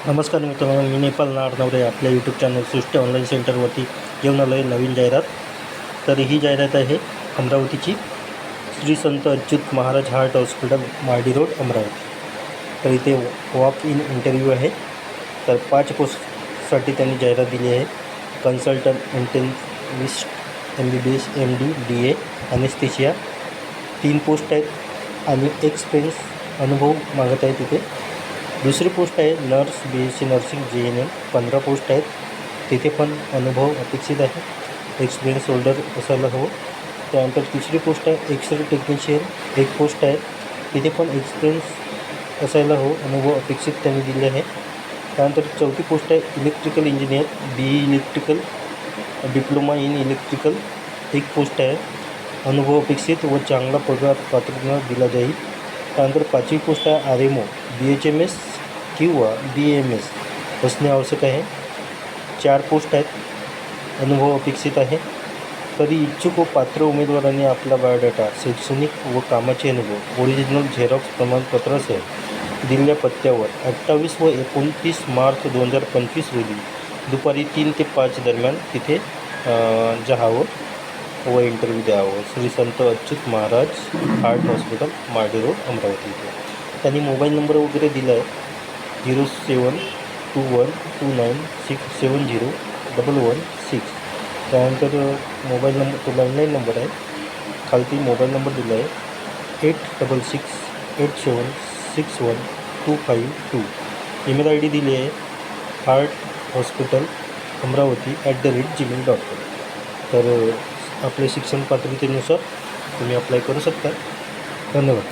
नमस्कार मित्रांनो, मी नेपाल नारनवरे आपल्या यूट्यूब चॅनल सृष्टी ऑनलाईन सेंटरवरती घेऊन आलो आहे नवीन जाहिरात. तर ही जाहिरात आहे अमरावतीची, श्री संत Achyut Maharaj heart hospital, Mardi road, Amravati. तर इथे वॉक इन इंटरव्ह्यू आहे. तर 5 पोस्टसाठी त्यांनी जाहिरात दिली आहे. Consultant intensivist MBBS MD DA anaesthesia 3 post आहेत आणि एक्सपिरियन्स अनुभव मागत आहे तिथे. दुसरी पोस्ट आहे nurse BSc nursing JNM 15 post आहेत. तिथे पण अनुभव अपेक्षित आहे, एक्सपिरियन्स होल्डर असायला हवं. त्यानंतर तिसरी पोस्ट आहे एक्सरे टेक्निशियन 1 पोस्ट आहे. तिथे पण एक्सपिरियन्स असायला हवं, अनुभव अपेक्षित त्यांनी दिले आहे. त्यानंतर चौथी पोस्ट आहे electrical engineer BE electrical diploma in electrical 1 post आहे. अनुभव अपेक्षित व चांगला पगार पात्रता दिला जाईल. त्यानंतर 5वी पोस्ट आहे RMO BHMS किंवा BAMS असणे आवश्यक आहे. 4 पोस्ट आहेत. अनुभव अपेक्षित आहे. तरी इच्छुक व पात्र उमेदवारांनी आपला बायोडाटा, शैक्षणिक व कामाचे अनुभव ओरिजिनल झेरॉक्स प्रमाणपत्रासह दिलेल्या पत्त्यावर 28 व 29 मार्च 2025 रोजी दुपारी 3 ते 5 दरम्यान तिथे जावं व इंटरव्ह्यू द्यावं. श्री संत Achyut Maharaj heart hospital, Mardi road, Amravati इथे. त्यांनी मोबाईल नंबर वगैरे दिला आहे 072129670116. त्यानंतर मोबाईल नंबर तो लँडलाईन नंबर आहे. खालती मोबाईल नंबर दिला आहे 8667616252. ईमेल ID दिली आहे हार्ट हॉस्पिटल अमरावती @gmail.com. तर आपल्या शिक्षण पात्रतेनुसार तुम्ही अप्लाय करू शकता. धन्यवाद.